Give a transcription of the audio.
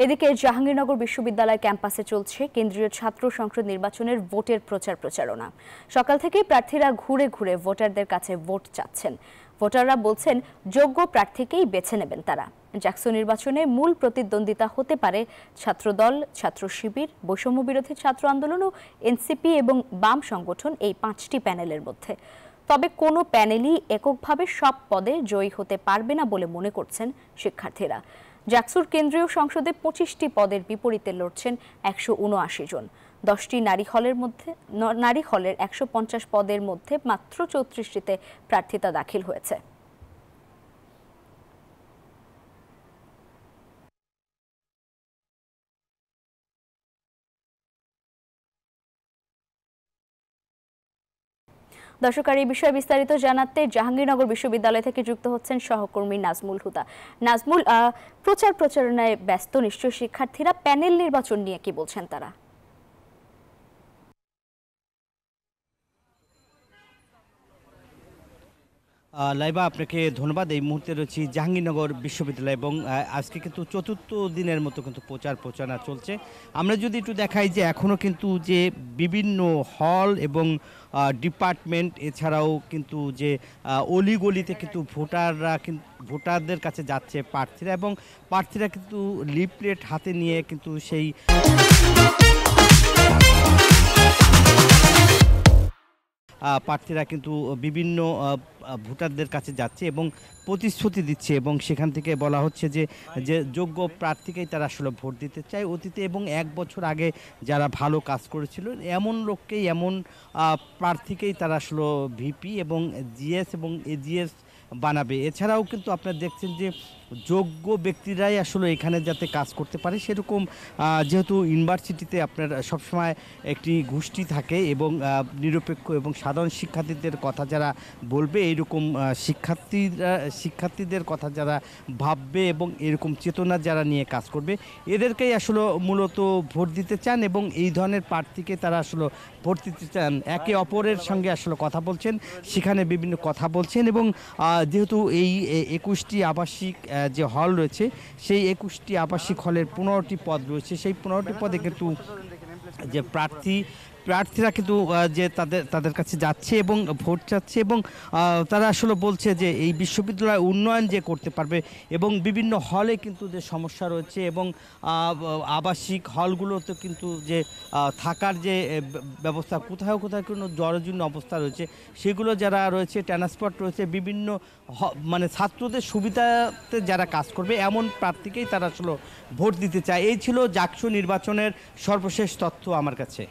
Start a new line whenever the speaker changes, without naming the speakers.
এদিকে জাহাঙ্গীরনগর বিশ্ববিদ্যালয় ক্যাম্পাসে চলছে কেন্দ্রীয় ছাত্র সংসদ নির্বাচনের ভোটের প্রচারণা। সকাল থেকে প্রার্থীরা ঘুরে ঘুরে ভোটারদের কাছে ভোট চাচ্ছেন। ভোটাররা বলছেন যোগ্য প্রার্থীকেই বেছে নেবেন তারা। জাকসু নির্বাচনে মূল প্রতিদ্বন্দ্বিতা হতে পারে ছাত্রদল, ছাত্র শিবির, বৈষম্য বিরোধী ছাত্র আন্দোলন ও এনসিপি এবং বাম সংগঠন এই 5টি প্যানেলের মধ্যে। তবে কোনো প্যানেলই এককভাবে সব পদে জয়ী হতে পারবে না বলে মনে করছেন শিক্ষার্থীরা। জাকসুর কেন্দ্রীয় সংসদে 25টি পদের বিপরীতে লড়ছেন 179 জন। 10টি নারী হলের 150 পদের মধ্যে মাত্র 34টিতে প্রার্থিতা দাখিল হয়েছে। দর্শক, এই বিষয়ে বিস্তারিত জানাতে জাহাঙ্গীরনগর বিশ্ববিদ্যালয় থেকে যুক্ত হচ্ছেন সহকর্মী নাজমুল হুদা। নাজমুল, প্রচারণায় ব্যস্ত নিশ্চয়ই শিক্ষার্থীরা। প্যানেল নির্বাচন নিয়ে কি বলছেন তারা?
লাইবা, আপনাকে ধন্যবাদ। এই মুহূর্তে রয়েছি জাহাঙ্গীরনগর বিশ্ববিদ্যালয় এবং আজকে কিন্তু চতুর্থ দিনের মতো কিন্তু প্রচারণা চলছে। আমরা যদি একটু দেখাই যে এখনও কিন্তু যে বিভিন্ন হল এবং ডিপার্টমেন্ট এছাড়াও কিন্তু যে অলিগলিতে কিন্তু ভোটারদের কাছে যাচ্ছে প্রার্থীরা, এবং প্রার্থীরা কিন্তু লিফলেট হাতে নিয়ে কিন্তু সেই প্রার্থীরা কিন্তু বিভিন্ন ভোটারদের কাছে যাচ্ছে এবং প্রতিশ্রুতি দিচ্ছে, এবং সেখান থেকে বলা হচ্ছে যে যোগ্য প্রার্থীকেই তারা আসলে ভোট দিতে চায়। অতীতে এবং 1 বছর আগে যারা ভালো কাজ করেছিল এমন লোককেই, এমন প্রার্থীকেই তারা আসলে ভিপি এবং জিএস এবং এজিএস বানাবে। এছাড়াও কিন্তু আপনারা দেখছেন যে যোগ্য ব্যক্তিরাই আসলে এখানে যাতে কাজ করতে পারে সেরকম, যেহেতু ইউনিভার্সিটিতে আপনার সবসময় একটি গোষ্ঠী থাকে এবং নিরপেক্ষ এবং সাধারণ শিক্ষার্থীদের কথা যারা বলবে, এইরকম শিক্ষার্থীদের কথা যারা ভাববে এবং এরকম চেতনা যারা নিয়ে কাজ করবে, এদেরকেই আসলে মূলত ভোট দিতে চান এবং এই ধরনের প্রার্থীকে তারা আসলে ভোট দিতে চান। একে অপরের সঙ্গে আসলে কথা বলছেন, সেখানে বিভিন্ন কথা বলছেন এবং যেহেতু এই 21টি আবাসিক যে হল রয়েছে, সেই 21টি আবাসিক হলের 15টি পদ রয়েছে। সেই 15টি পদে কিন্তু যে প্রার্থীরা কিন্তু যে তাদের কাছে যাচ্ছে এবং ভোট চাচ্ছে, এবং তারা আসলে বলছে যে এই বিশ্ববিদ্যালয় উন্নয়ন যে করতে পারবে, এবং বিভিন্ন হলে কিন্তু যে সমস্যা রয়েছে এবং আবাসিক হলগুলোতে কিন্তু যে থাকার যে ব্যবস্থা, কোথাও কোনো জরাজীর্ণ অবস্থা রয়েছে, সেগুলো যারা রয়েছে, ট্রান্সপোর্ট রয়েছে, বিভিন্ন মানে ছাত্রদের সুবিধাতে যারা কাজ করবে এমন প্রার্থীকেই তারা আসলে ভোট দিতে চায়। এই ছিল জাকসু নির্বাচনের সর্বশেষ তথ্য আমার কাছে।